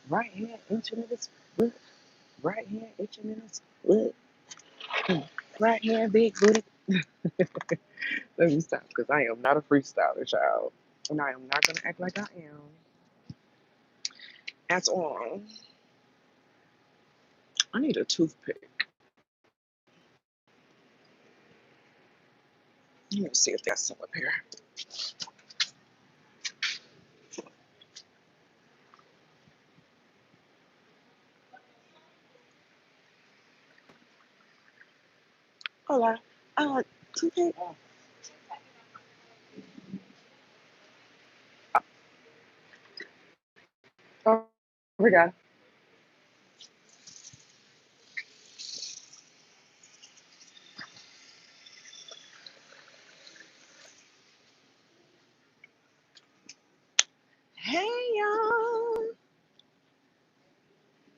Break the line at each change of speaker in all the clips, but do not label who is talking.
Right hand itching in his foot. Right hand itching in his foot. Right hand big booty. Let me stop because I am not a freestyler, child. And I am not going to act like I am at all. I need a toothpick. Let me see if that's some up here. Hola. Toothpick. Oh, we got. Hey, y'all.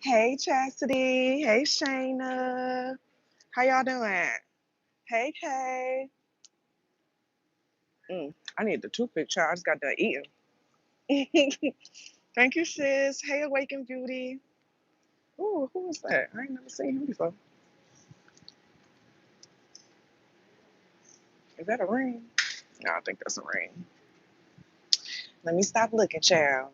Hey, Chastity. Hey, Shayna. How y'all doing? Hey, Kay. I need the toothpick, child. I just got done eating. Thank you, sis. Hey, Awakened Beauty. Ooh, who is that? I ain't never seen him before. Is that a ring? No, I think that's a ring. Let me stop looking, child.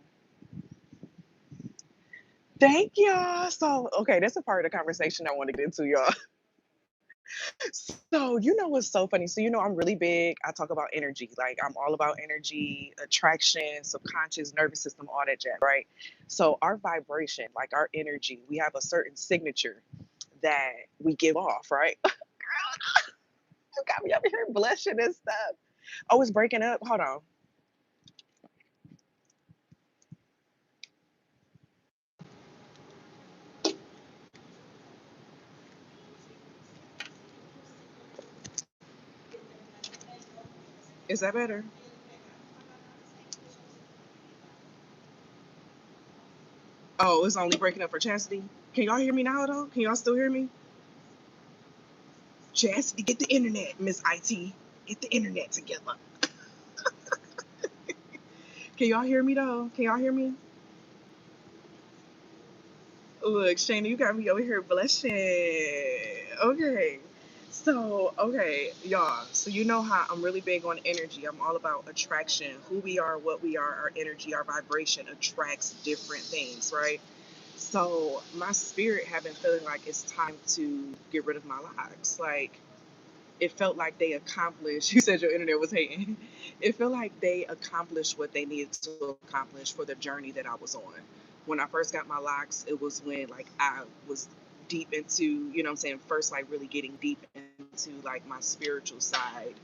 Thank y'all. So, okay, that's a part of the conversation I want to get into, y'all. So, you know what's so funny? So, I'm really big. I talk about energy. Like, I'm all about energy, attraction, subconscious, nervous system, all that jazz, right? So, our vibration, like our energy, we have a certain signature that we give off, right? You got me over here blushing and stuff. Oh, it's breaking up. Hold on. Is that better? Oh, it's only breaking up for Chastity. Can y'all hear me now, though? Can y'all still hear me? Chastity, get the internet, Miss IT. Get the internet together. Can y'all hear me, though? Can y'all hear me? Look, Shayna, you got me over here blushing. Okay. So, okay, y'all. So, you know how I'm really big on energy. I'm all about attraction. Who we are, what we are, our energy, our vibration attracts different things, right? So, my spirit have been feeling like it's time to get rid of my locks. Like, it felt like they accomplished. You said your internet was hating. It felt like they accomplished what they needed to accomplish for the journey that I was on. When I first got my locks, it was when like I was deep into, what I'm saying, first like really getting deep into like my spiritual side,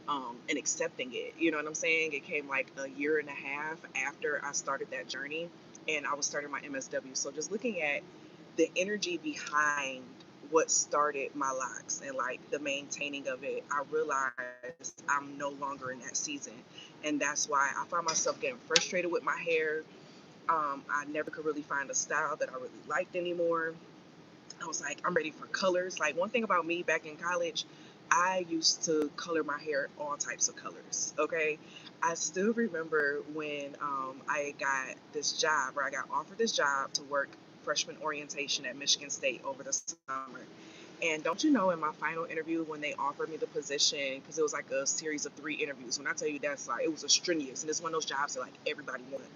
and accepting it. You know what I'm saying? It came like a year and a half after I started that journey, and I was starting my MSW. So just looking at the energy behind what started my locks and like the maintaining of it, I realized I'm no longer in that season. And that's why I found myself getting frustrated with my hair. I never could really find a style that I really liked anymore. I was like, I'm ready for colors. Like, one thing about me back in college, I used to color my hair all types of colors. Okay. I still remember when I got this job, where I got offered this job to work freshman orientation at Michigan State over the summer. And don't you know, in my final interview, when they offered me the position, because it was like a series of 3 interviews, when I tell you that's like, it was a strenuous, and it's one of those jobs that like everybody wanted.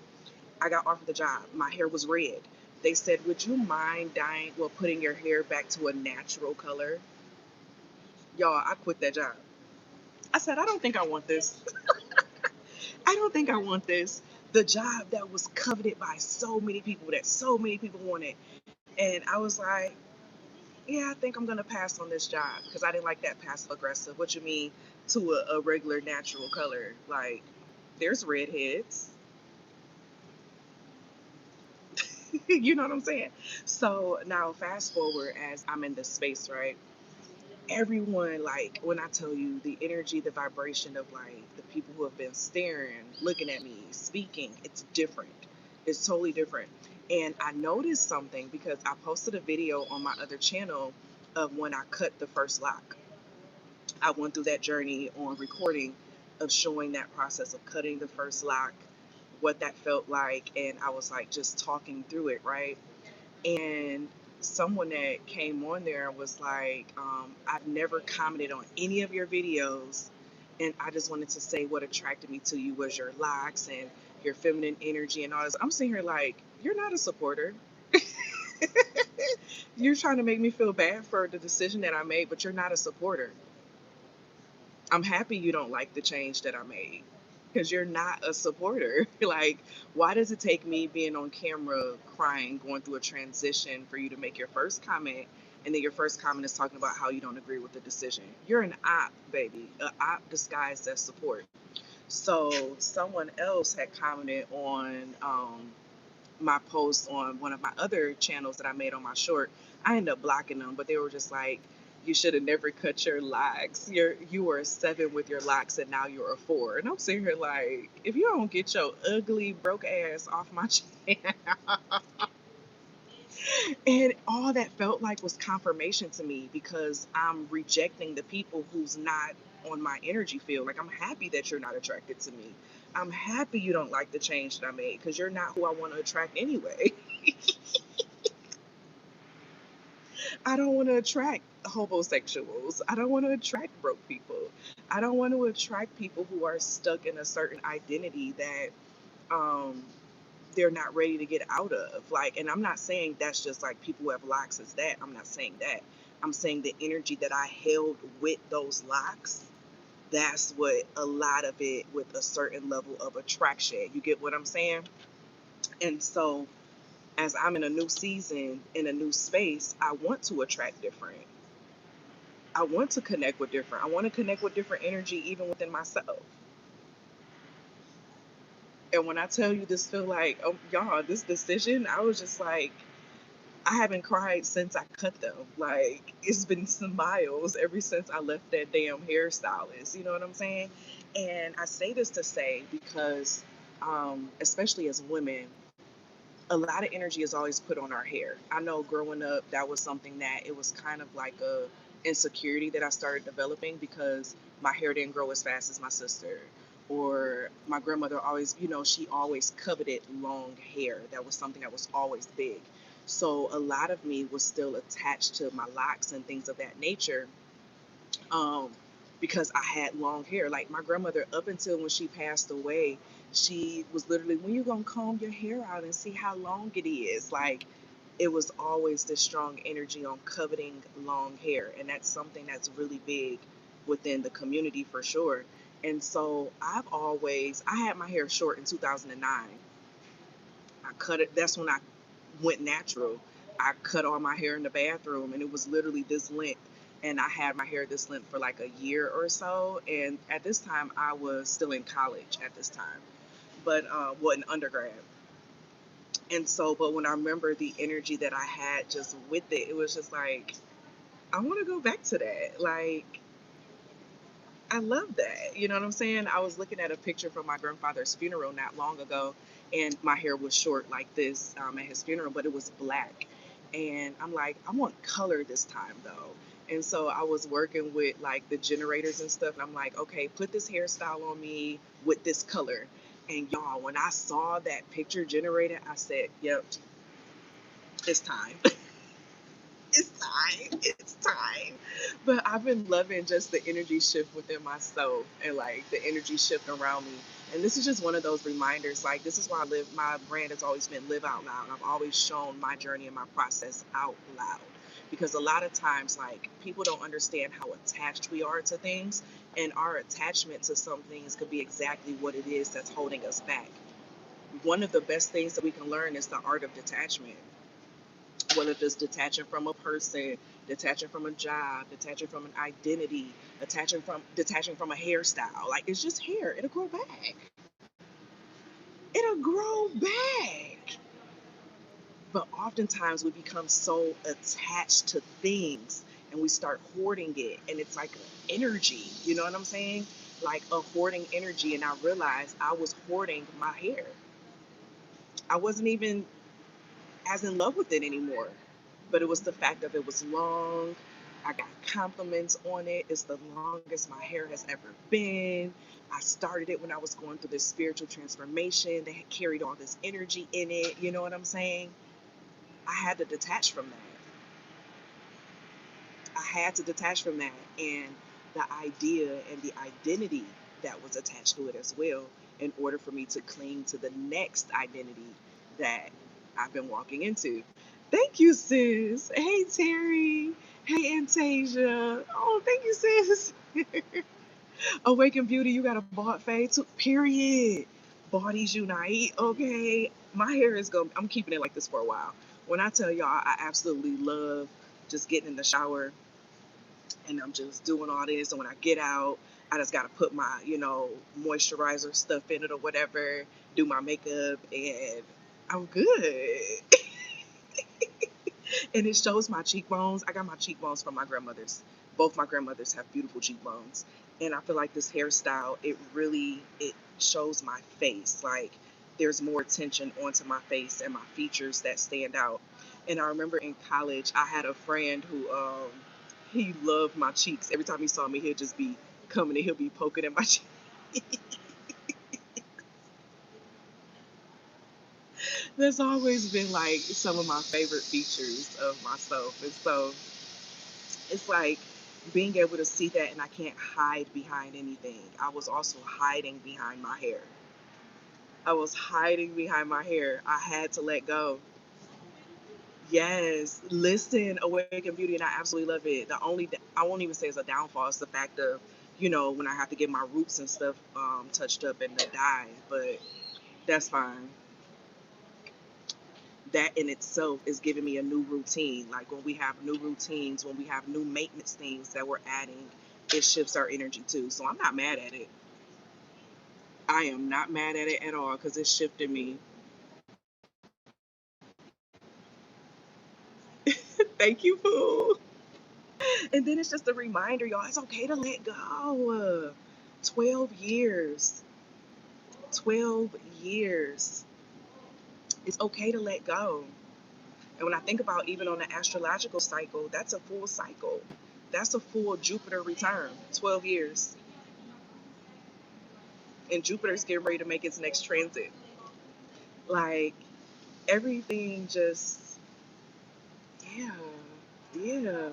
I got offered the job. My hair was red. They said, "Would you mind dyeing, well, putting your hair back to a natural color?" Y'all, I quit that job. I said, "I don't think I want this. I don't think I want this." The job that was coveted by so many people, that so many people wanted. And I was like, yeah, I think I'm going to pass on this job because I didn't like that passive aggressive. What you mean to a regular natural color? Like, there's redheads. You know what I'm saying? So now, fast forward as I'm in this space, right? Everyone, like, when I tell you the energy, the vibration of like the people who have been staring, looking at me, speaking, it's different. It's totally different. And I noticed something because I posted a video on my other channel of when I cut the first lock. I went through that journey on recording of showing that process of cutting the first lock, what that felt like, and I was like just talking through it, right? And someone that came on there was like, I've never commented on any of your videos, and I just wanted to say what attracted me to you was your locks and your feminine energy and all this. I'm sitting here like, you're not a supporter. You're trying to make me feel bad for the decision that I made, but you're not a supporter. I'm happy you don't like the change that I made because you're not a supporter. Like, why does it take me being on camera crying, going through a transition for you to make your first comment? And then your first comment is talking about how you don't agree with the decision. You're an op, baby, an op disguised as support. So, someone else had commented on my post on one of my other channels that I made on my short. I ended up blocking them, but they were just like, you should have never cut your locks. You were a 7 with your locks and now you're a 4. And I'm sitting here like, if you don't get your ugly broke ass off my channel. And all that felt like was confirmation to me because I'm rejecting the people who's not on my energy field. Like, I'm happy that you're not attracted to me. I'm happy you don't like the change that I made because you're not who I want to attract anyway. I don't want to attract homosexuals. I don't want to attract broke people. I don't want to attract people who are stuck in a certain identity that um, they're not ready to get out of. Like, and I'm not saying that's just like people who have locks is that. I'm not saying that. I'm saying the energy that I held with those locks, that's what a lot of it with a certain level of attraction. You get what I'm saying? And so as I'm in a new season, in a new space, I want to attract different. I want to connect with different. I want to connect with different energy even within myself. And when I tell you this feel like, oh y'all, this decision, I was just like, I haven't cried since I cut them. Like, it's been some miles ever since I left that damn hairstylist. You know what I'm saying? And I say this to say because, especially as women, a lot of energy is always put on our hair. I know growing up, that was something that it was kind of like a insecurity that I started developing because my hair didn't grow as fast as my sister. Or my grandmother always, she always coveted long hair. That was something that was always big. So a lot of me was still attached to my locks and things of that nature, um, because I had long hair. Like my grandmother, up until when she passed away, she was literally, when you gonna comb your hair out and see how long it is? Like, it was always this strong energy on coveting long hair, and that's something that's really big within the community for sure. And so I had my hair short in 2009. I cut it. That's when I went natural. I cut all my hair in the bathroom, and it was literally this length. And I had my hair this length for like a year or so. And at this time, I was still in college at this time, but wasn't undergrad. And so, but when I remember the energy that I had just with it, it was just like, I want to go back to that. Like, I love that. You know what I'm saying? I was looking at a picture from my grandfather's funeral not long ago, and my hair was short like this at his funeral, but it was black. And I'm like, I want color this time though. And so I was working with like the generators and stuff, and I'm like, okay, put this hairstyle on me with this color. And y'all, when I saw that picture generated, I said, yep, it's time. It's time. It's time. But I've been loving just the energy shift within myself and like the energy shift around me. And this is just one of those reminders. Like, this is why I live. My brand has always been live out loud. I've always shown my journey and my process out loud. Because a lot of times, like, people don't understand how attached we are to things. And our attachment to some things could be exactly what it is that's holding us back. One of the best things that we can learn is the art of detachment, whether it's detaching from a person, detaching from a job, detaching from an identity, detaching from a hairstyle. Like, it's just hair. It'll grow back. It'll grow back. But oftentimes we become so attached to things and we start hoarding it, and it's like energy. You know what I'm saying? Like a hoarding energy. And I realized I was hoarding my hair. I wasn't even as in love with it anymore. But it was the fact of it was long. I got compliments on it. It's the longest my hair has ever been. I started it when I was going through this spiritual transformation that had carried all this energy in it. You know what I'm saying? I had to detach from that. I had to detach from that and the idea and the identity that was attached to it as well in order for me to cling to the next identity that I've been walking into. Thank you, sis. Hey, Terry. Hey, Antasia. Oh, thank you, sis. Awaken Beauty, you got a bought fade too. Period. Bodies unite. Okay. My hair is going, I'm keeping it like this for a while. When I tell y'all, I absolutely love just getting in the shower and I'm just doing all this. And when I get out, I just got to put my, moisturizer stuff in it or whatever, do my makeup, and I'm good. And it shows my cheekbones. I got my cheekbones from my grandmothers. Both my grandmothers have beautiful cheekbones. And I feel like this hairstyle, it shows my face. Like there's more attention onto my face and my features that stand out. And I remember in college, I had a friend who, he loved my cheeks. Every time he saw me, he'd just be coming and he'll be poking at my cheeks. That's always been like some of my favorite features of myself. And so it's like being able to see that and I can't hide behind anything. I was also hiding behind my hair. I was hiding behind my hair. I had to let go. Yes, listen, Awaken Beauty, and I absolutely love it. I won't even say it's a downfall. It's the fact of, when I have to get my roots and stuff touched up and the dye, but that's fine. That in itself is giving me a new routine. Like when we have new routines, when we have new maintenance things that we're adding, it shifts our energy too. So I'm not mad at it. I am not mad at it at all because it shifted me. Thank you, Pooh. And then it's just a reminder, y'all, it's okay to let go. 12 years. 12 years. It's okay to let go. And when I think about even on the astrological cycle, that's a full cycle. That's a full Jupiter return, 12 years. And Jupiter's getting ready to make its next transit. Like everything just, yeah, yeah.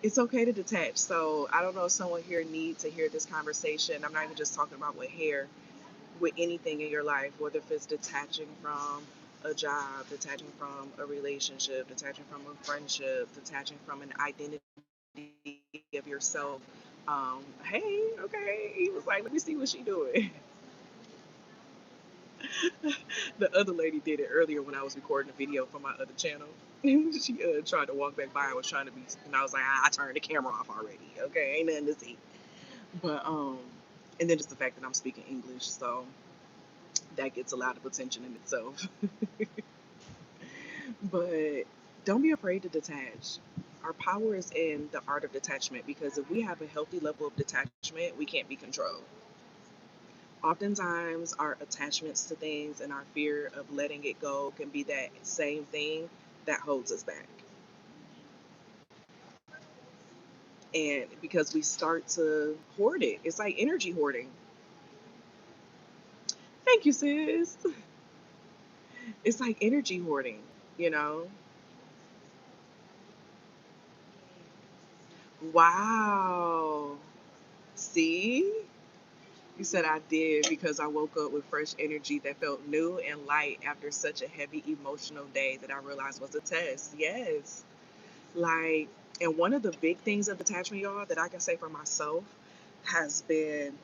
It's okay to detach. So I don't know if someone here needs to hear this conversation. I'm not even just talking about with hair, with anything in your life, whether if it's detaching from a job, detaching from a relationship, detaching from a friendship, detaching from an identity of yourself. Hey, okay. He was like, let me see what she doing. The other lady did it earlier when I was recording a video for my other channel. She tried to walk back by. I was trying to be, and I was like, I turned the camera off already. Okay, ain't nothing to see. But and then just the fact that I'm speaking English, so that gets a lot of attention in itself. But don't be afraid to detach. Our power is in the art of detachment because if we have a healthy level of detachment, we can't be controlled. Oftentimes, our attachments to things and our fear of letting it go can be that same thing that holds us back. And because we start to hoard it, it's like energy hoarding. Thank you, sis. It's like energy hoarding, you know? Wow. See? You said I did because I woke up with fresh energy that felt new and light after such a heavy emotional day that I realized was a test. Yes. Like, and one of the big things of detachment, y'all, that I can say for myself has been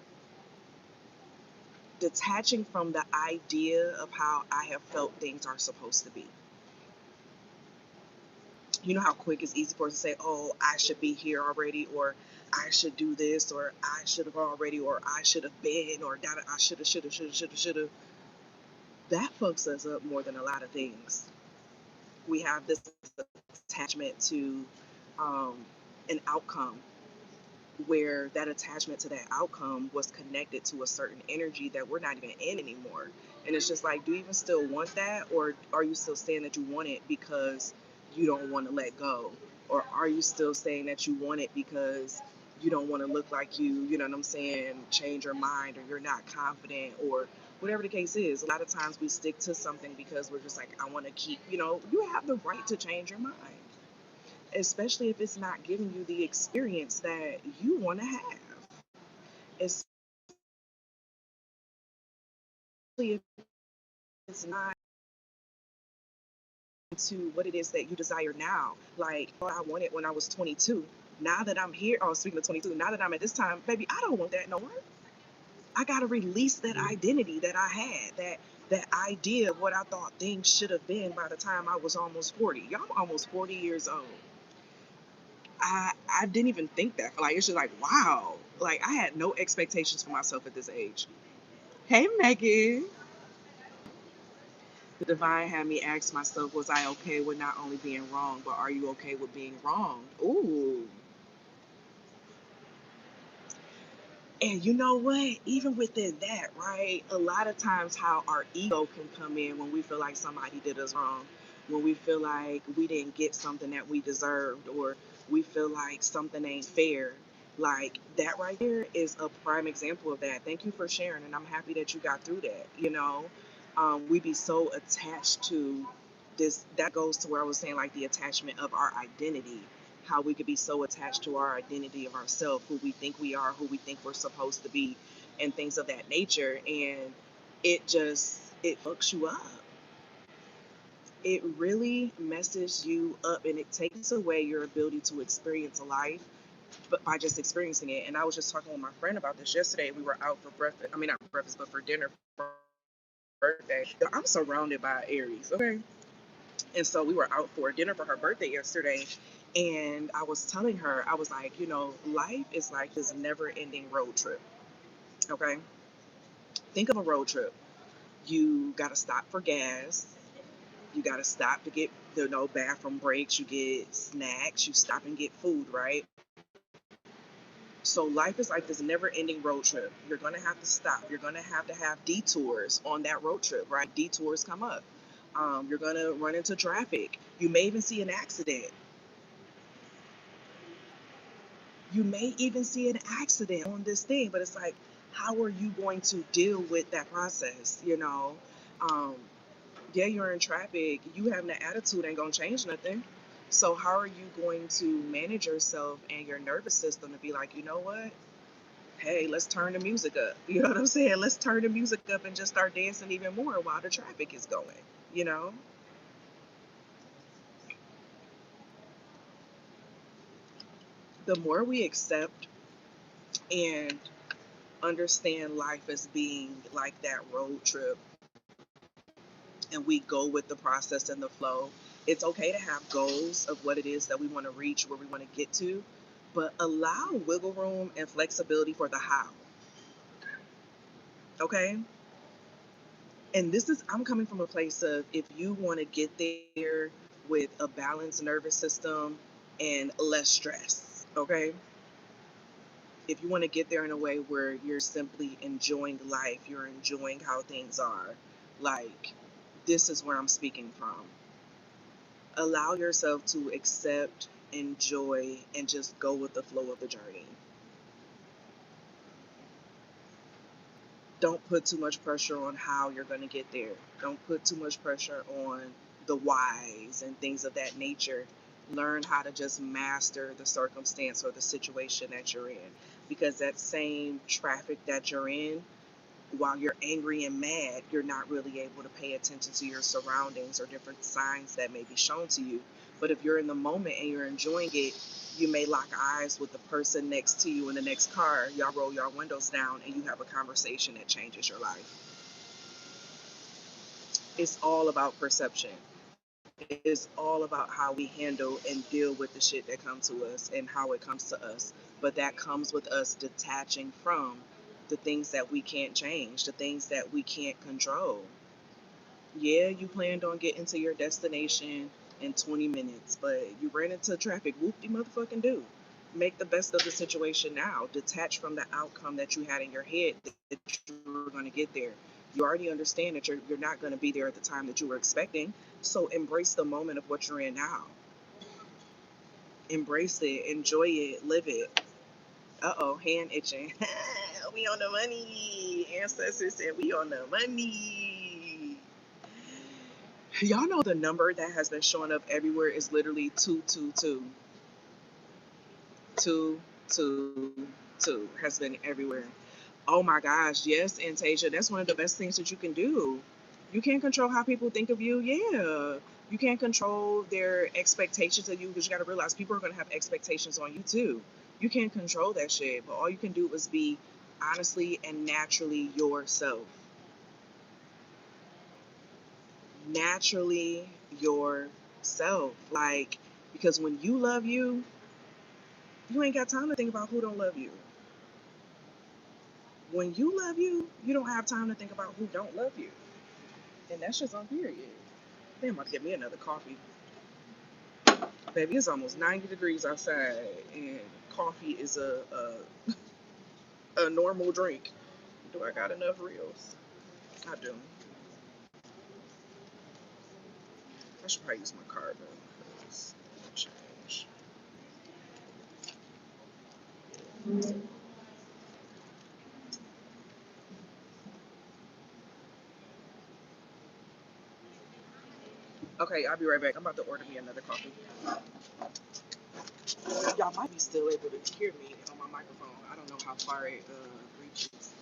detaching from the idea of how I have felt things are supposed to be. You know how quick it's easy for us to say, oh, I should be here already, or I should do this, or I should have already, or I should have been, or that I should have. That fucks us up more than a lot of things. We have this attachment to um, an outcome where that attachment to that outcome was connected to a certain energy that we're not even in anymore. And it's just like, do you even still want that? Or are you still saying that you want it because you don't want to let go? Or are you still saying that you want it because you don't want to look like you know what I'm saying, change your mind, or you're not confident, or whatever the case is. A lot of times we stick to something because we're just like, I want to keep, you have the right to change your mind, especially if it's not giving you the experience that you want to have. Especially if it's not to what it is that you desire now. Like, oh, I wanted when I was 22. Now that I'm here, oh, speaking of 22, now that I'm at this time, baby, I don't want that no more. I gotta release that identity that I had, that idea of what I thought things should have been by the time I was almost 40. Y'all, I'm almost 40 years old. I didn't even think that. Like, it's just like, wow. Like, I had no expectations for myself at this age. Hey, Megan. The divine had me ask myself, was I okay with not only being wrong, but are you okay with being wrong? Ooh. And you know what? Even within that, right? A lot of times, how our ego can come in when we feel like somebody did us wrong, when we feel like we didn't get something that we deserved, or we feel like something ain't fair. Like that right there is a prime example of that. Thank you for sharing, and I'm happy that you got through that. We be so attached to this. That goes to where I was saying, like the attachment of our identity, how we could be so attached to our identity of ourselves, who we think we are, who we think we're supposed to be, and things of that nature. And it fucks you up. It really messes you up, and it takes away your ability to experience life, but by just experiencing it. And I was just talking with my friend about this yesterday. We were out for breakfast. I mean, not breakfast, but for dinner for her birthday. I'm surrounded by Aries, okay? And so we were out for dinner for her birthday yesterday. And I was telling her, I was like, life is like this never ending road trip. Okay. Think of a road trip. You got to stop for gas. You got to stop to get, bathroom breaks. You get snacks. You stop and get food, right? So life is like this never ending road trip. You're going to have to stop. You're going to have detours on that road trip, right? Detours come up. You're going to run into traffic. You may even see an accident. You may even see an accident on this thing, but it's like, how are you going to deal with that process? Um, yeah, you're in traffic. You having an attitude ain't gonna change nothing. So how are you going to manage yourself and your nervous system to be like, you know what? Hey, let's turn the music up. You know what I'm saying? Let's turn the music up and just start dancing even more while the traffic is going. You know, the more we accept and understand life as being like that road trip, and we go with the process and the flow. It's okay to have goals of what it is that we want to reach, where we want to get to, but allow wiggle room and flexibility for the how. Okay? And I'm coming from a place of, if you want to get there with a balanced nervous system and less stress, okay? If you want to get there in a way where you're simply enjoying life, you're enjoying how things are, like, this is where I'm speaking from. Allow yourself to accept, enjoy, and just go with the flow of the journey. Don't put too much pressure on how you're going to get there. Don't put too much pressure on the whys and things of that nature. Learn how to just master the circumstance or the situation that you're in. Because that same traffic that you're in, while you're angry and mad, you're not really able to pay attention to your surroundings or different signs that may be shown to you. But if you're in the moment and you're enjoying it, you may lock eyes with the person next to you in the next car. Y'all roll your windows down and you have a conversation that changes your life. It's all about perception. It's all about how we handle and deal with the shit that comes to us and how it comes to us. But that comes with us detaching from the things that we can't change, the things that we can't control. Yeah, you planned on getting to your destination in 20 minutes, but you ran into traffic. Whoop de motherfucking do. Make the best of the situation now. Detach from the outcome that you had in your head that you were going to get there. You already understand that you're not going to be there at the time that you were expecting. So embrace the moment of what you're in now. Embrace it, enjoy it, live it. Uh-oh, hand itching. We on the money. Ancestors said we on the money. Y'all know the number that has been showing up everywhere is literally 222. 222 has been everywhere. Oh my gosh, yes, Antasia, that's one of the best things that you can do. You can't control how people think of you, yeah. You can't control their expectations of you, because you got to realize people are going to have expectations on you too. You can't control that shit, but all you can do is be honestly and naturally yourself. Naturally yourself. Like, because when you love you, you ain't got time to think about who don't love you. When you love you, you don't have time to think about who don't love you. And that's just on period. They about to get me another coffee. Baby, it's almost 90 degrees outside, and coffee is a normal drink. Do I got enough reels? I do. I should probably use my card though, because change. Okay, I'll be right back. I'm about to order me another coffee. Y'all might be still able to hear me on my microphone. I don't know how far it reaches.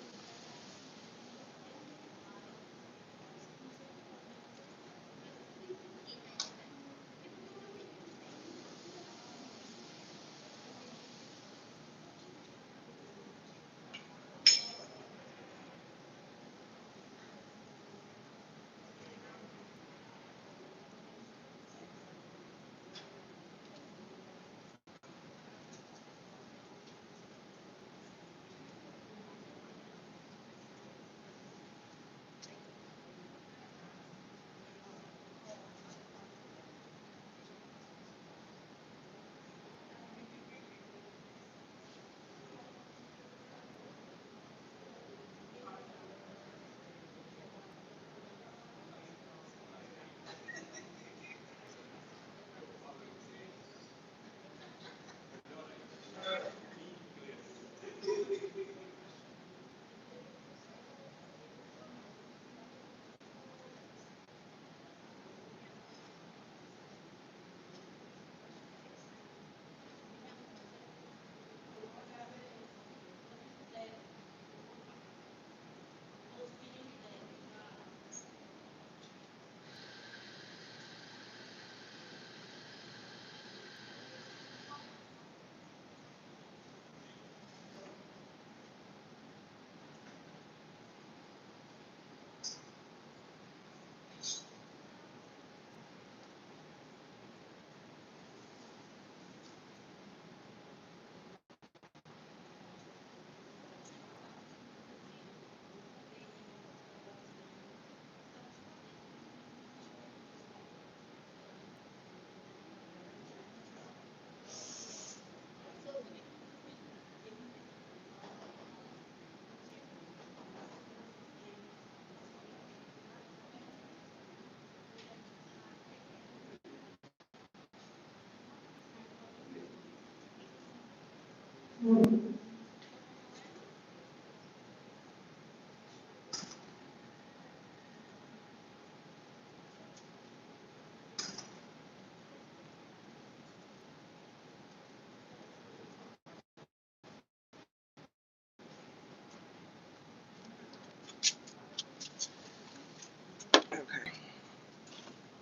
Okay.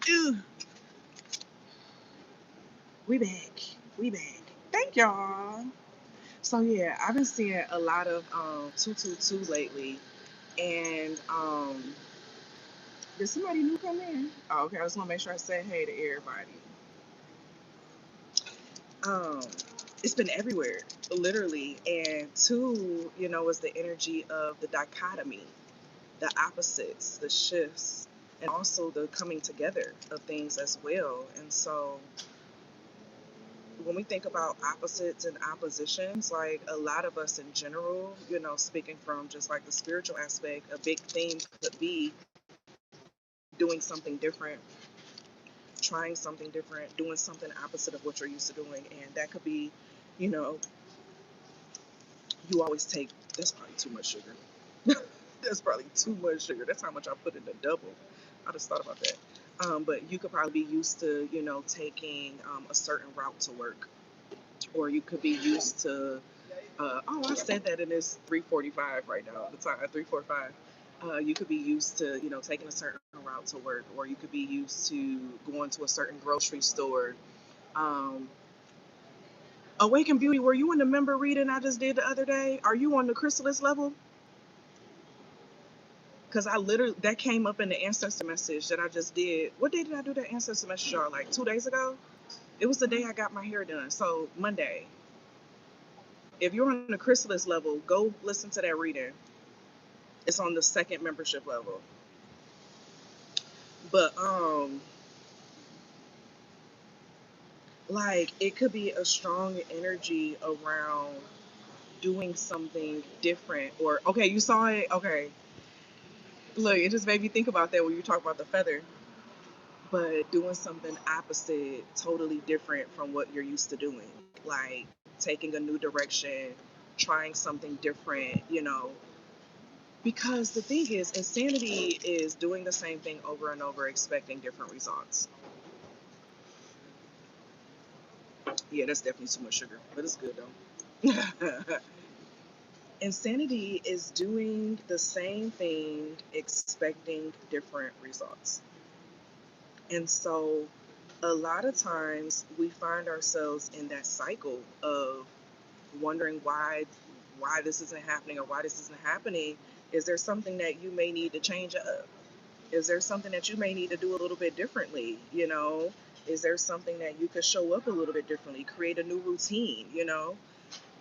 Ew. We back. We back. Thank y'all. So yeah, I've been seeing a lot of 222 lately, and did somebody new come in? Oh, okay. I just want to make sure I say hey to everybody. Um, it's been everywhere, literally, and two, is the energy of the dichotomy, the opposites, the shifts, and also the coming together of things as well. And so when we think about opposites and oppositions, like a lot of us in general, speaking from just like the spiritual aspect, a big theme could be doing something different trying something different, doing something opposite of what you're used to doing. And that could be, you know, you always take, that's probably too much sugar. That's probably too much sugar. That's how much I put in the double. I just thought about that. But you could probably be used to, you know, taking a certain route to work, or you could be used to. I said that in this 3:45 right now. The time at 3:45. You could be used to, you know, taking a certain route to work, or you could be used to going to a certain grocery store. Um, Awaken Beauty, were you in the member reading I just did the other day? Are you on the chrysalis level? Because I literally, that came up in the ancestor message that I just did. What day did I do that ancestor message, y'all? Like 2 days ago? It was the day I got my hair done. So Monday. If you're on the chrysalis level, go listen to that reading. It's on the second membership level. But like it could be a strong energy around doing something different. Or okay, you saw it. Okay, look, it just made me think about that when you talk about the feather. But doing something opposite, totally different from what you're used to doing, like taking a new direction, trying something different, you know. Because the thing is, insanity is doing the same thing over and over, expecting different results. Yeah, that's definitely too much sugar, but it's good though. Insanity is doing the same thing, expecting different results. And so a lot of times we find ourselves in that cycle of wondering why this isn't happening, or why this isn't happening. Is there something that you may need to change up? Is there something that you may need to do a little bit differently? You know, is there something that you could show up a little bit differently, create a new routine? You know,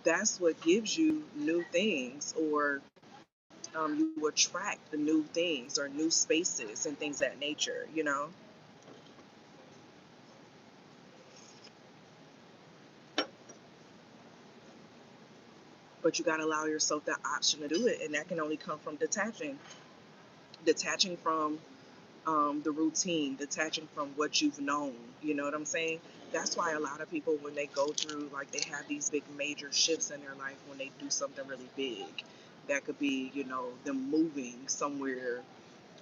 that's what gives you new things, or you attract the new things or new spaces and things of that nature, you know. But you got to allow yourself that option to do it, and that can only come from detaching from the routine, detaching from what you've known. You know what I'm saying? That's why a lot of people, when they go through, like, they have these big major shifts in their life when they do something really big. That could be, you know, them moving somewhere,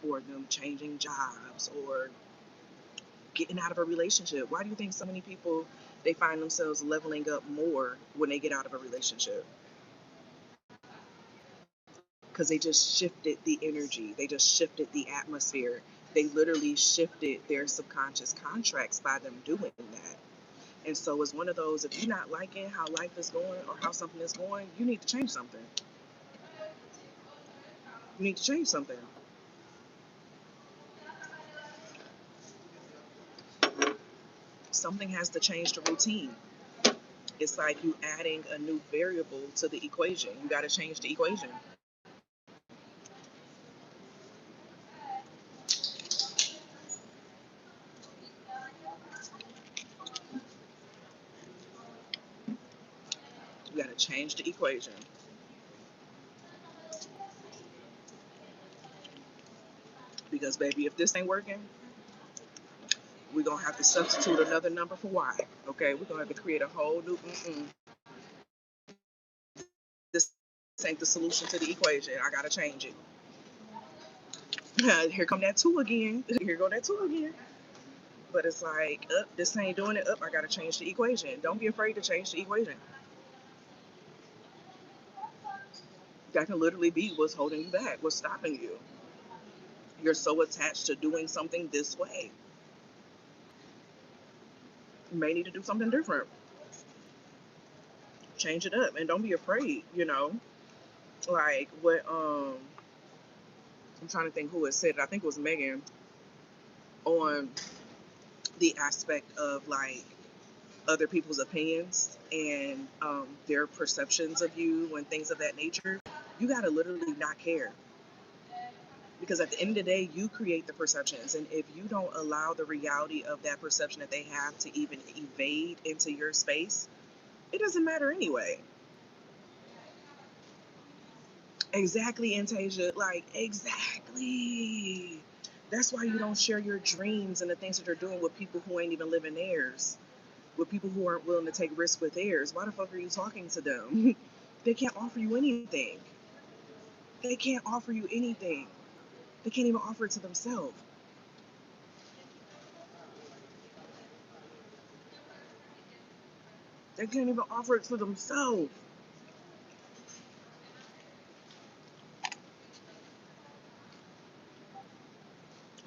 or them changing jobs, or getting out of a relationship. Why do you think so many people, they find themselves leveling up more when they get out of a relationship? Because they just shifted the energy, they just shifted the atmosphere, they literally shifted their subconscious contracts by them doing that. And so it's one of those, if you're not liking how life is going or how something is going, you need to change something. You need to change something. Something has to change the routine. It's like you adding a new variable to the equation. You got to change the equation. You got to change the equation. Because, baby, if this ain't working, we're going to have to substitute another number for Y. Okay? We're going to have to create a whole new. This ain't the solution to the equation. I got to change it. Here come that two again. Here go that two again. But it's like, this ain't doing it. I got to change the equation. Don't be afraid to change the equation. That can literally be what's holding you back, what's stopping you. You're so attached to doing something this way. You may need to do something different. Change it up, and don't be afraid, you know. Like what I'm trying to think who had said it. I think it was Megan, on the aspect of like other people's opinions and their perceptions of you and things of that nature. You got to literally not care, because at the end of the day, you create the perceptions, and if you don't allow the reality of that perception that they have to even evade into your space, it doesn't matter anyway. Exactly, Antasia. Like, exactly. That's why you don't share your dreams and the things that you're doing with people who ain't even living theirs, with people who aren't willing to take risks with theirs. Why the fuck are you talking to them? They can't offer you anything. They can't offer you anything. They can't even offer it to themselves. They can't even offer it to themselves.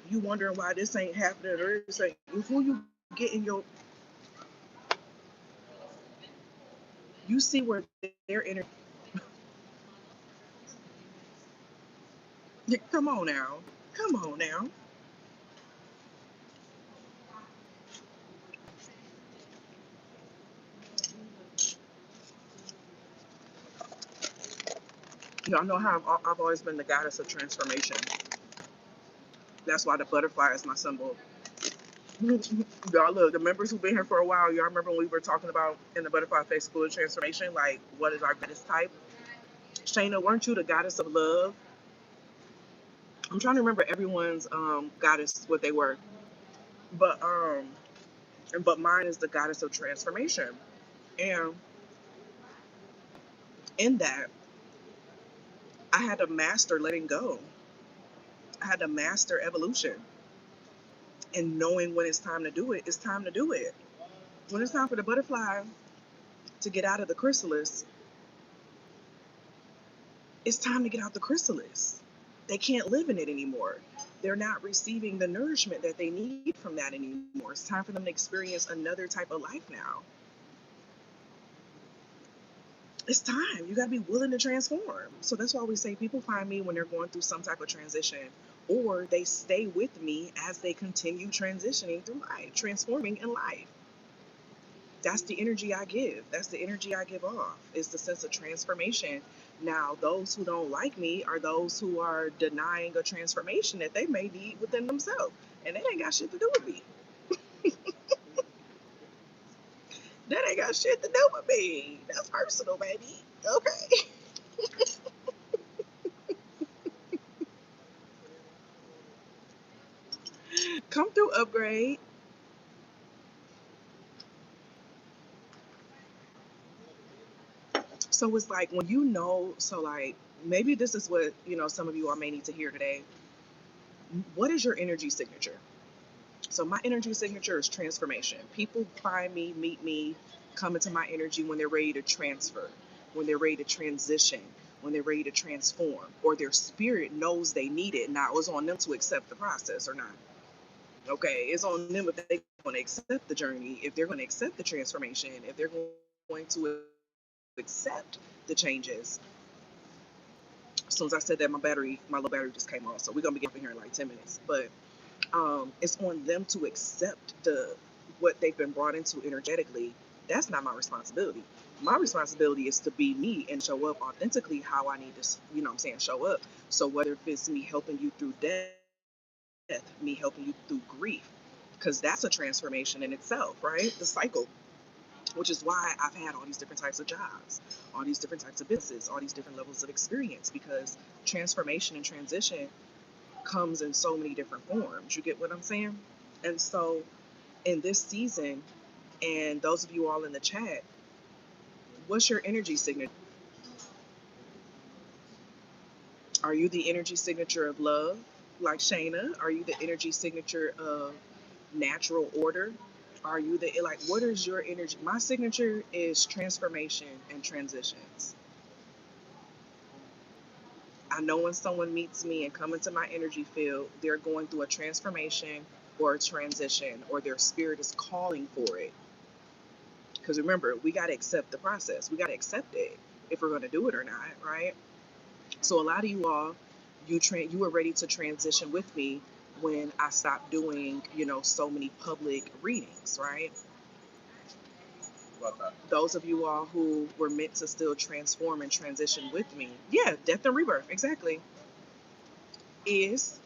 You wondering why this ain't happening or this ain't. Before you get in your, you see where their energy. Come on now. Come on now. Y'all know how I've always been the goddess of transformation. That's why the butterfly is my symbol. Y'all look, the members who've been here for a while, y'all remember when we were talking about in the Butterfly Face School of Transformation, like what is our goddess type? Shayna, weren't you the goddess of love? I'm trying to remember everyone's goddess, what they were. But mine is the goddess of transformation. And in that, I had to master letting go. I had to master evolution. And knowing when it's time to do it, it's time to do it. When it's time for the butterfly to get out of the chrysalis, it's time to get out the chrysalis. They can't live in it anymore. They're not receiving the nourishment that they need from that anymore. It's time for them to experience another type of life now. It's time. You got to be willing to transform. So that's why we say people find me when they're going through some type of transition, or they stay with me as they continue transitioning through life, transforming in life. That's the energy I give. That's the energy I give off. It's the sense of transformation. Now, those who don't like me are those who are denying a transformation that they may need within themselves. And that ain't got shit to do with me. That ain't got shit to do with me. That's personal, baby. Okay. Come through, upgrade. So it's like when you know, so like maybe this is what, some of you all may need to hear today. What is your energy signature? So my energy signature is transformation. People find me, meet me, come into my energy when they're ready to transfer, when they're ready to transition, when they're ready to transform, or their spirit knows they need it. Now it's on them to accept the process or not. Okay, it's on them if they're going to accept the journey, if they're going to accept the transformation, if they're going to accept the changes. As soon as I said that, my little battery just came off. So we're gonna be getting here in like 10 minutes. But it's on them to accept what they've been brought into energetically. That's not my responsibility. My responsibility is to be me and show up authentically how I need to, show up. So whether if it's me helping you through death, me helping you through grief, because that's a transformation in itself, right? The cycle, which is why I've had all these different types of jobs, all these different types of businesses, all these different levels of experience, because transformation and transition comes in so many different forms. You get what I'm saying? And so in this season, and those of you all in the chat, what's your energy signature? Are you the energy signature of love, like Shayna? Are you the energy signature of natural order? Are you what is your energy? My signature is transformation and transitions. I know when someone meets me and come into my energy field, they're going through a transformation or a transition, or their spirit is calling for it. Because remember, we got to accept the process. We got to accept it if we're going to do it or not, right? So a lot of you all, you were ready to transition with me when I stopped doing, so many public readings, right? Those of you all who were meant to still transform and transition with me, yeah, death and rebirth, exactly. Is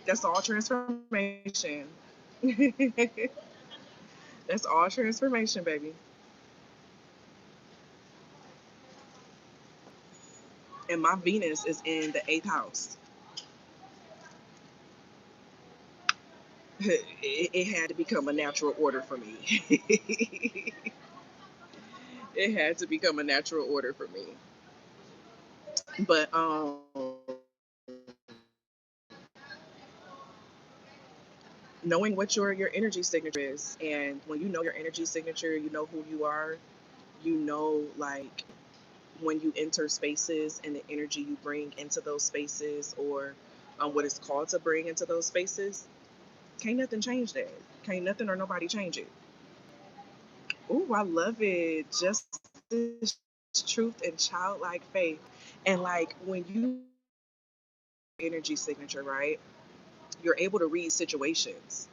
That's all transformation. That's all transformation, baby. And my Venus is in the 8th house. it had to become a natural order for me. It had to become a natural order for me. But knowing what your energy signature is, and when you know your energy signature, you know who you are. You know, like, when you enter spaces and the energy you bring into those spaces, or what it's called to bring into those spaces, can't nothing change that. Can't nothing or nobody change it. Oh, I love it. Just this truth and childlike faith. And like, when you energy signature, right? You're able to read situations.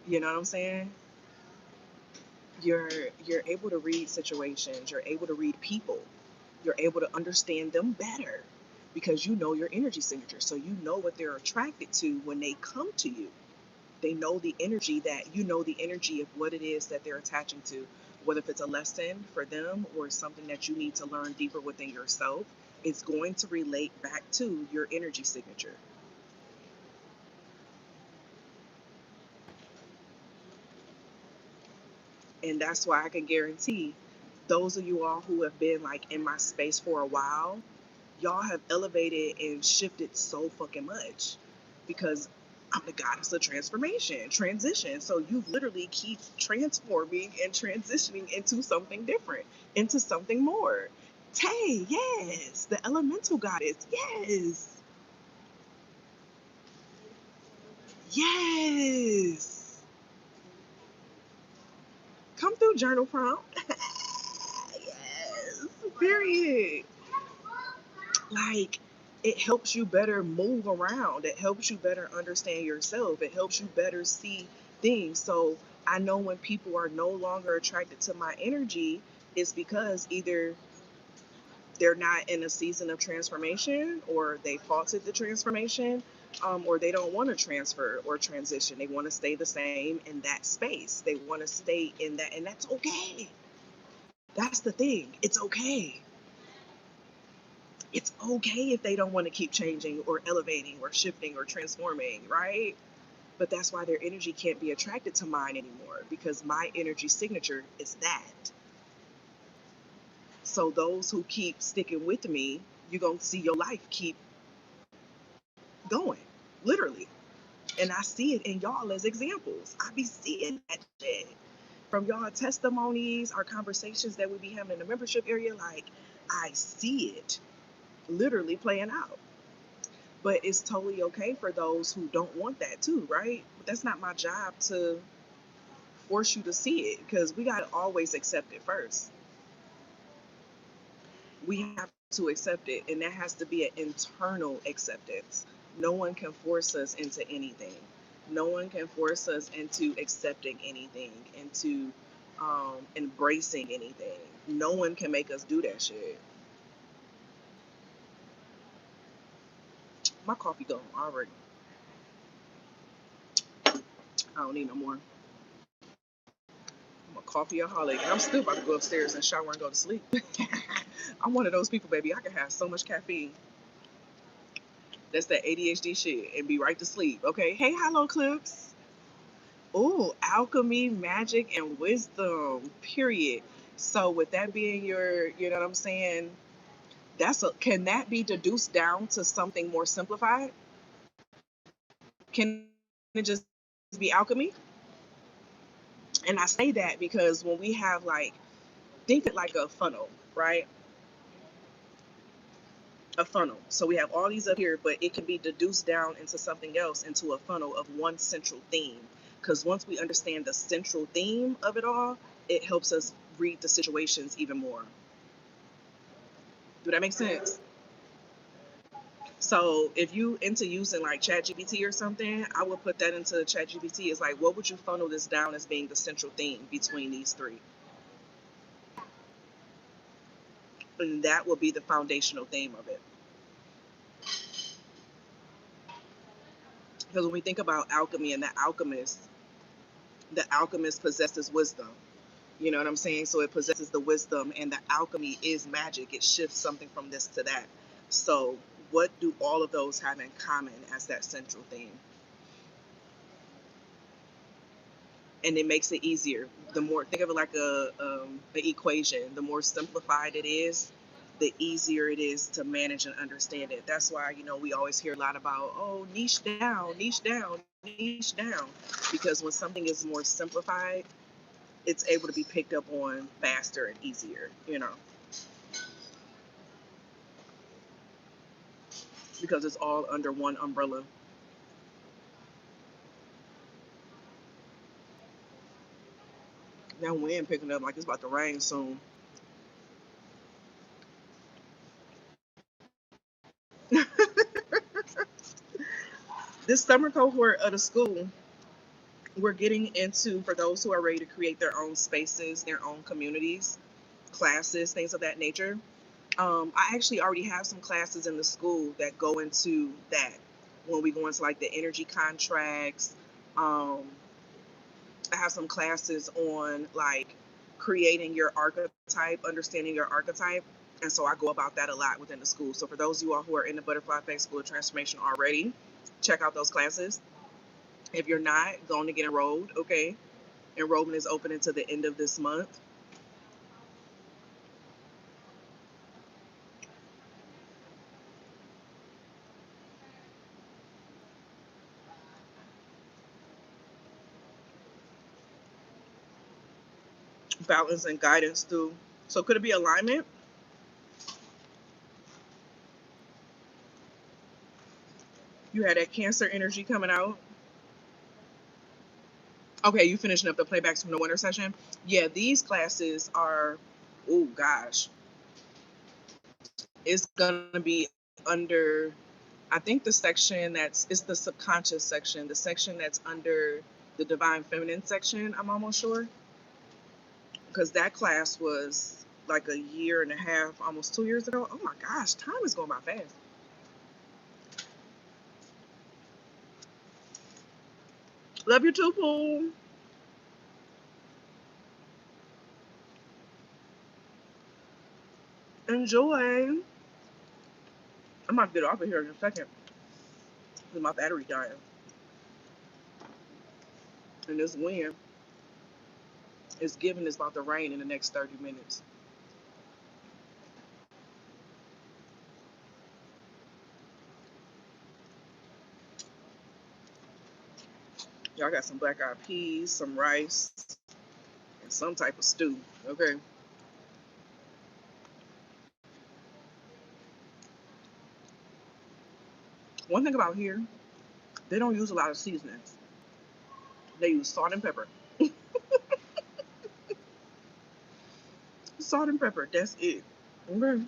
You know what I'm saying? You're you're able to read situations. You're able to read people. You're able to understand them better because you know your energy signature. So you know what they're attracted to when they come to you. They know the energy that you know the energy of what it is that they're attaching to, whether if it's a lesson for them or something that you need to learn deeper within yourself. It's going to relate back to your energy signature. And that's why I can guarantee those of you all who have been like in my space for a while, y'all have elevated and shifted so fucking much because I'm the goddess of transformation, transition. So you literally keep transforming and transitioning into something different, into something more. Tay, yes, the elemental goddess, yes, yes. Come through, journal prompt. Yes, period. Like, it helps you better move around, it helps you better understand yourself, it helps you better see things. So I know when people are no longer attracted to my energy, it's because either they're not in a season of transformation, or they faulted the transformation, or they don't want to transfer or transition. They want to stay the same in that space, they want to stay in that, and that's okay. That's the thing, it's okay. It's okay if they don't want to keep changing or elevating or shifting or transforming, right? But that's why their energy can't be attracted to mine anymore, because my energy signature is that. So those who keep sticking with me, you're going to see your life keep going, literally. And I see it in y'all as examples. I be seeing that shit from y'all testimonies, our conversations that we be having in the membership area. Like, I see it literally playing out. But it's totally okay for those who don't want that too, right? But that's not my job to force you to see it, because we got to always accept it first. We have to accept it, and that has to be an internal acceptance. No one can force us into anything. No one can force us into accepting anything, into embracing anything. No one can make us do that shit. My coffee gone already. I don't need no more. I'm a coffeeaholic, and I'm still about to go upstairs and shower and go to sleep. I'm one of those people, baby. I can have so much caffeine. That's that ADHD shit, and be right to sleep. Okay. Hey, hello, Clips. Oh, alchemy, magic, and wisdom. Period. So, with that being your, you know what I'm saying? Can that be deduced down to something more simplified? Can it just be alchemy? And I say that because when we have, like, think it like a funnel, right? A funnel. So we have all these up here, but it can be deduced down into something else, into a funnel of one central theme. Because once we understand the central theme of it all, it helps us read the situations even more. Do that make sense? So if you into using like ChatGPT or something, I would put that into ChatGPT. It's like, what would you funnel this down as being the central theme between these three? And that will be the foundational theme of it. Because when we think about alchemy and the alchemist possesses wisdom. You know what I'm saying? So it possesses the wisdom, and the alchemy is magic. It shifts something from this to that. So what do all of those have in common as that central theme? and it makes it easier. The more, think of it like an equation. The more simplified it is, the easier it is to manage and understand it. That's why, we always hear a lot about, oh, niche down, niche down, niche down, because when something is more simplified, it's able to be picked up on faster and easier, because it's all under one umbrella. That wind picking up like it's about to rain soon. This summer cohort of the school, we're getting into, for those who are ready to create their own spaces, their own communities, classes, things of that nature. I actually already have some classes in the school that go into that. When we go into like the energy contracts, um, I have some classes on like creating your archetype, understanding your archetype. And so I go about that a lot within the school. So for those of you all who are in the Butterfly Effect School of Transformation already, check out those classes. If you're not, going to get enrolled, okay? Enrollment is open until the end of this month. Balance and guidance through. So could it be alignment? You had that Cancer energy coming out. Okay, you finishing up the playbacks from the winter session? Yeah, these classes are, oh gosh, it's gonna be under, I think the section it's the subconscious section, the section that's under the divine feminine section, I'm almost sure. Because that class was like a year and a half, almost 2 years ago. Oh my gosh, time is going by fast. Love you too, Pool. Enjoy. I'm about to get off of here in a second because my battery dying. And this wind is giving it's about to rain in the next 30 minutes. Y'all got some black eyed peas, some rice, and some type of stew. Okay. One thing about here, they don't use a lot of seasonings. They use salt and pepper. Salt and pepper, that's it. Okay.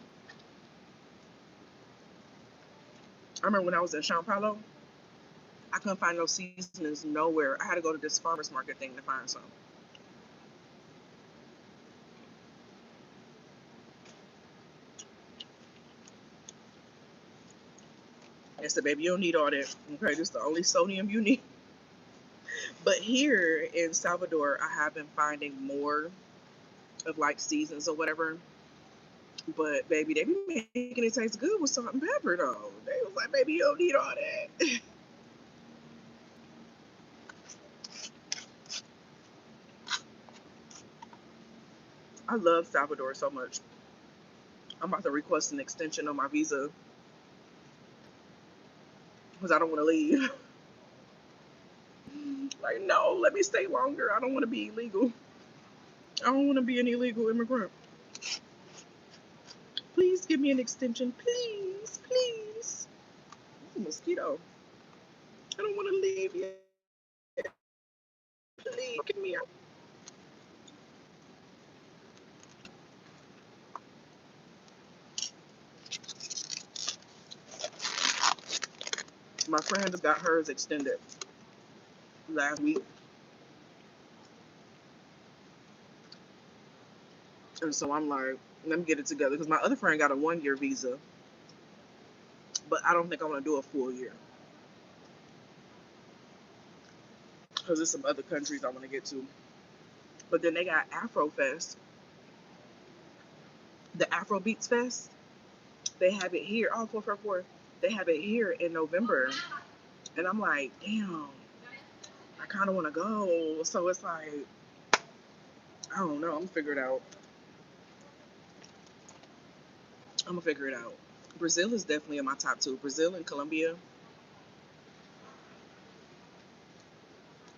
I remember when I was in Sao Paulo, I couldn't find no seasonings nowhere. I had to go to this farmer's market thing to find some. I said, baby, you don't need all that. Okay, this is the only sodium you need. But here in Salvador, I have been finding more of like seasons or whatever. But baby, they be making it taste good with salt and pepper though. They was like, baby, you don't need all that. I love Salvador so much. I'm about to request an extension on my visa because I don't want to leave. Like, no, let me stay longer. I don't want to be illegal. I don't want to be an illegal immigrant. Please give me an extension. Please, please. Ooh, mosquito. I don't want to leave yet. Please get me out. My friend just got hers extended last week. And so I'm like, let me get it together. Because my other friend got a 1 year visa. But I don't think I want to do a full year. Because there's some other countries I want to get to. But then they got Afro Fest, the Afro Beats Fest. They have it here. Oh, 444. They have it here in November. And I'm like, damn, I kind of want to go. So it's like, I don't know. I'm gonna figure it out. I'm gonna figure it out. Brazil is definitely in my top two. Brazil and Colombia.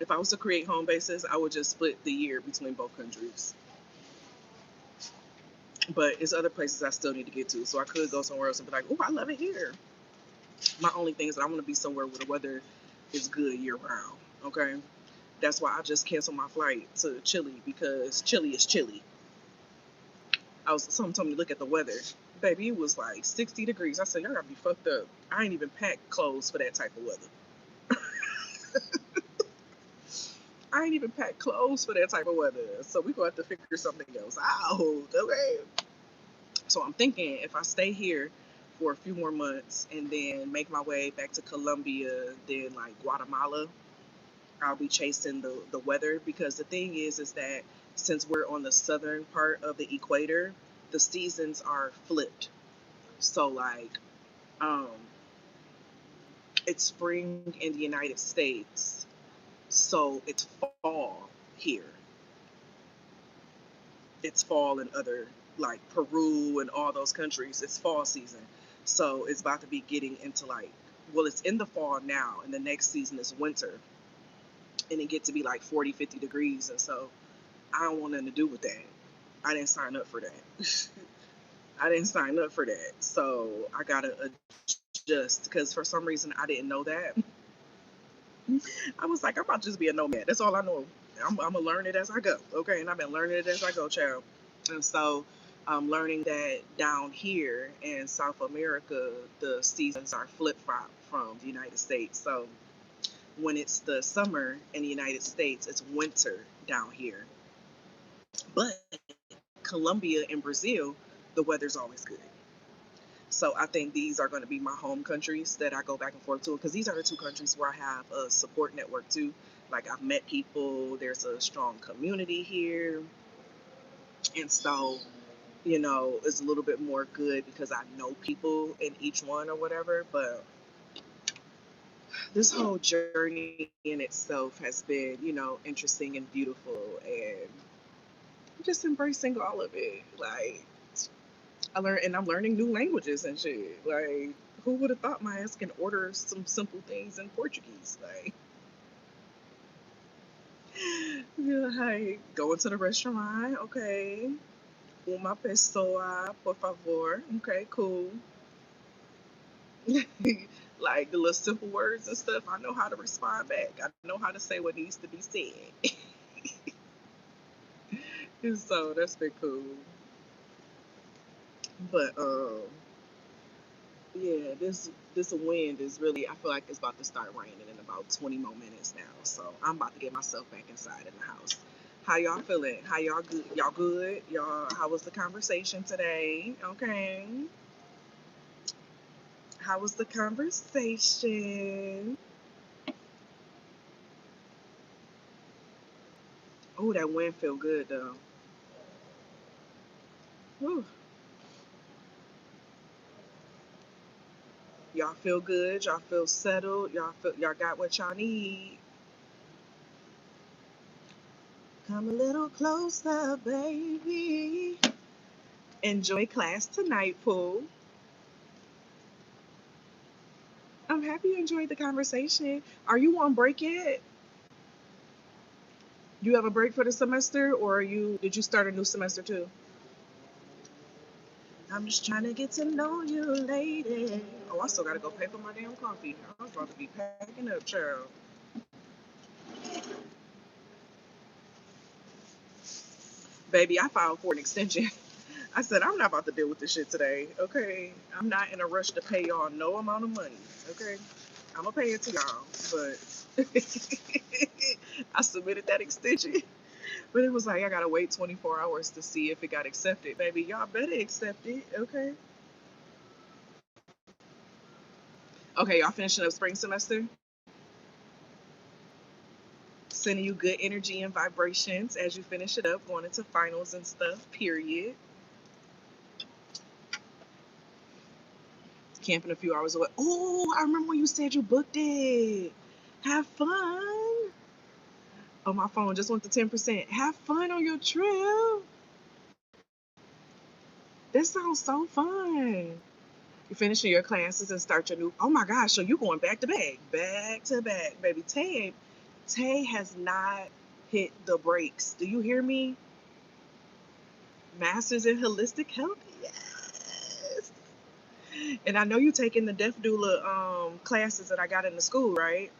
If I was to create home bases, I would just split the year between both countries. But it's other places I still need to get to. So I could go somewhere else and be like, oh, I love it here. My only thing is that I want to be somewhere where the weather is good year round. Okay. That's why I just canceled my flight to Chile because Chile is chilly. Someone told me to look at the weather. Baby, it was like 60 degrees. I said, y'all gotta be fucked up. I ain't even packed clothes for that type of weather. I ain't even packed clothes for that type of weather. So we gonna have to figure something else out. Okay. So I'm thinking if I stay here for a few more months and then make my way back to Colombia, then like Guatemala, I'll be chasing the weather because the thing is that since we're on the southern part of the equator, the seasons are flipped. So like um it's spring in the United States, so it's fall here. It's fall in other like Peru and all those countries. It's fall season. So it's about to be getting into like well, it's in the fall now and the next season is winter. And it get to be like 40, 50 degrees and so I don't want nothing to do with that. I didn't sign up for that. I didn't sign up for that. So I gotta adjust because for some reason I didn't know that. I was like, I'm about to just be a nomad. That's all I know. I'm gonna learn it as I go. Okay. And I've been learning it as I go, child. And so I'm learning that down here in South America, the seasons are flip flop from the United States. So when it's the summer in the United States, it's winter down here. But Colombia and Brazil, the weather's always good. So I think these are going to be my home countries that I go back and forth to because these are the two countries where I have a support network too. Like I've met people, there's a strong community here. And so, it's a little bit more good because I know people in each one or whatever. But this whole journey in itself has been, interesting and beautiful. And I'm just embracing all of it. Like, I'm learning new languages and shit. Like, who would have thought my ass can order some simple things in Portuguese? Like, like going to the restaurant, okay. Uma pessoa, por favor. Okay, cool. Like the little simple words and stuff, I know how to respond back. I know how to say what needs to be said. And so that's been cool. But yeah, this wind is really I feel like it's about to start raining in about 20 more minutes now. So I'm about to get myself back inside in the house. How y'all feeling? How y'all good? Y'all good? Y'all how was the conversation today? Okay. How was the conversation? Oh, that wind feel good though. Whew. Y'all feel good? Y'all feel settled? Y'all got what y'all need? Come a little closer, baby. Enjoy class tonight, Pooh. I'm happy you enjoyed the conversation. Are you on break yet? You have a break for the semester, or did you start a new semester too? I'm just trying to get to know you, lady. Oh, I still gotta go pay for my damn coffee. I was about to be packing up, child. Baby, I filed for an extension. I said, I'm not about to deal with this shit today, okay? I'm not in a rush to pay y'all no amount of money, okay? I'm gonna pay it to y'all, but I submitted that extension. But it was like, I gotta wait 24 hours to see if it got accepted. Baby, y'all better accept it, okay? Okay, y'all finishing up spring semester? Sending you good energy and vibrations as you finish it up, going into finals and stuff, period. Camping a few hours away. Oh, I remember when you said you booked it. Have fun. Oh, my phone just went to 10%. Have fun on your trip. This sounds so fun. You finishing your classes and start your new. Oh my gosh! So you going back to back, baby. Tay has not hit the brakes. Do you hear me? Masters in holistic health. Yes. And I know you taking the deaf doula classes that I got in the school, right?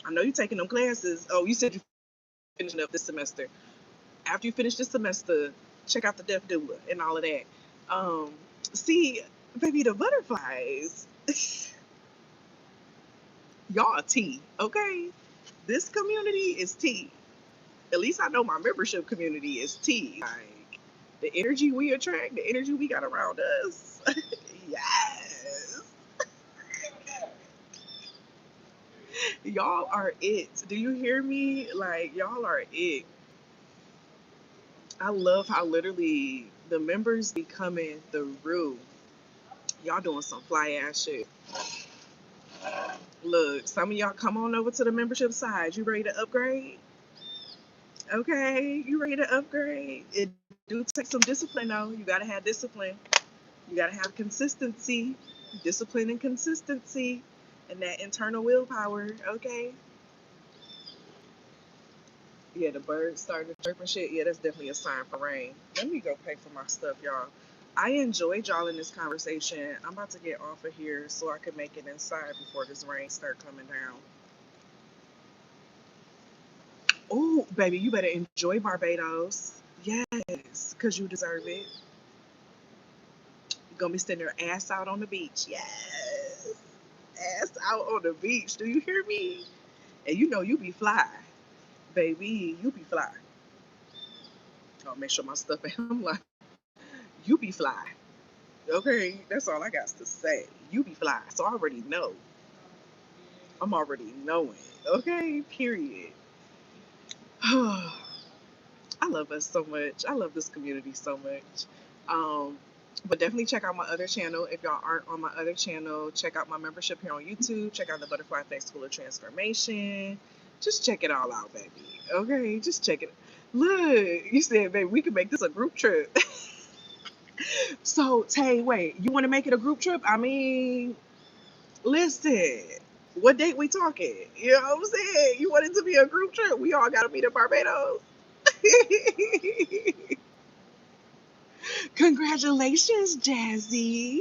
I know you taking them classes. Oh, you said you finishing up this semester. After you finish this semester, check out the deaf doula and all of that. Um, see, baby, the butterflies. Y'all tea, okay? This community is tea. At least I know my membership community is tea. Like the energy we attract, the energy we got around us. Yes. Y'all are it. Do you hear me? Like y'all are it. I love how literally the members be coming through. Y'all doing some fly ass shit. Look, some of y'all come on over to the membership side. You ready to upgrade? Okay, you ready to upgrade? It do take some discipline though. You gotta have discipline. You gotta have consistency, discipline and consistency, and that internal willpower. Okay. Yeah, the birds starting to chirp and shit. Yeah, that's definitely a sign for rain. Let me go pay for my stuff, y'all. I enjoyed y'all in this conversation. I'm about to get off of here so I can make it inside before this rain start coming down. Oh, baby, you better enjoy Barbados. Yes, because you deserve it. You're going to be sitting your ass out on the beach. Yes. Ass out on the beach. Do you hear me? And you know you be fly. Baby, you be fly. I'll make sure my stuff I'm like, you be fly. Okay, that's all I got to say. You be fly. So I already know. I'm already knowing. Okay, period. I love us so much. I love this community so much. Um, but definitely check out my other channel. If y'all aren't on my other channel, check out my membership here on YouTube. Check out the Butterfly Effect School of Transformation. Just check it all out, baby. Okay, just check it. Look, you said, baby, we can make this a group trip. So, Tay, wait, you want to make it a group trip? I mean, listen, what date we talking? You know what I'm saying? You want it to be a group trip? We all got to meet in Barbados. Congratulations, Jazzy.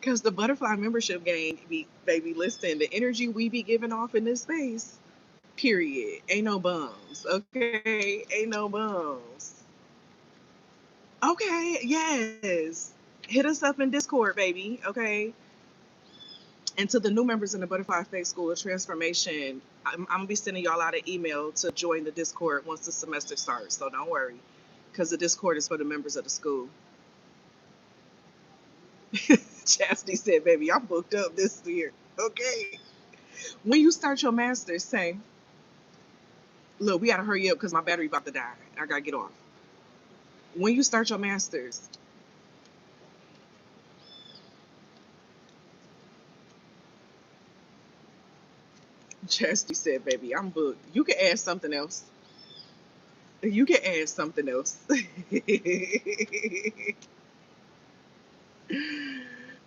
Because the butterfly membership gang, baby, listen, the energy we be giving off in this space, period. Ain't no bums, okay? Ain't no bums. Okay, yes. Hit us up in Discord, baby, okay? And to the new members in the Butterfly Effect School of Transformation, I'm going to be sending y'all out an email to join the Discord once the semester starts, so don't worry. Because the Discord is for the members of the school. Chastity said, baby, I'm booked up this year. Okay. When you start your master's, say, look, we got to hurry up because my battery about to die. I got to get off. When you start your master's, Chastity said, baby, I'm booked. You can add something else. You can add something else.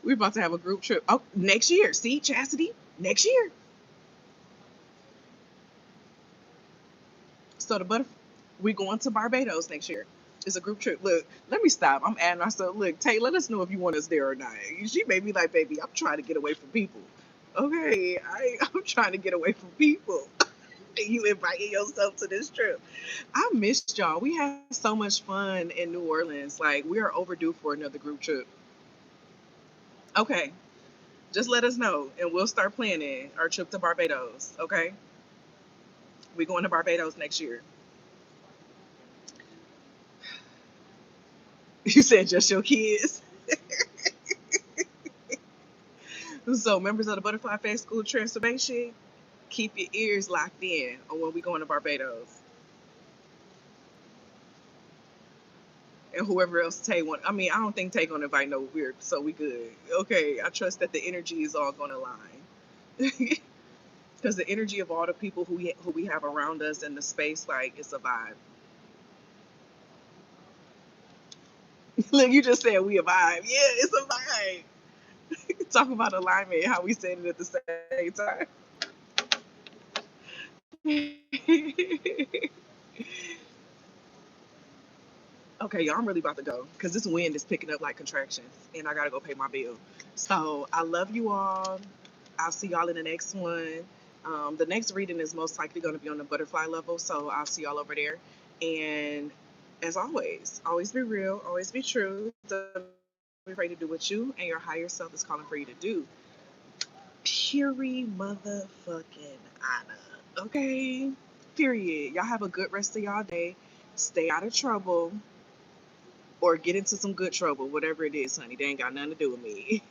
We're about to have a group trip. Oh, next year. See, Chastity? Next year. So we going to Barbados next year. It's a group trip. Look, let me stop. I'm adding myself. Look, Tay, let us know if you want us there or not. She may be like, baby, I'm trying to get away from people. Okay, I'm trying to get away from people. You inviting yourself to this trip. I missed y'all. We had so much fun in New Orleans. Like, we are overdue for another group trip. Okay, just let us know and we'll start planning our trip to Barbados. Okay, we're going to Barbados next year. You said just your kids. So, members of the Butterfly Effect School Transformation, keep your ears locked in on when we going to Barbados. And whoever else Tay want. I mean, I don't think Tay gonna invite no weird, so we good. Okay, I trust that the energy is all gonna align. Because the energy of all the people who we have around us in the space, like, it's a vibe. Look, you just said we a vibe. Yeah, it's a vibe. Talk about alignment, how we said it at the same time. Okay, y'all, I'm really about to go because this wind is picking up like contractions and I gotta go pay my bill. So I love you all. I'll see y'all in the next one. The next reading is most likely going to be on the butterfly level, so I'll see y'all over there. And as always be real, always be true. Don't be afraid to do what you and your higher self is calling for you to do. Puri motherfucking Anna. Okay? Period. Y'all have a good rest of y'all day. Stay out of trouble or get into some good trouble, whatever it is, honey. They ain't got nothing to do with me.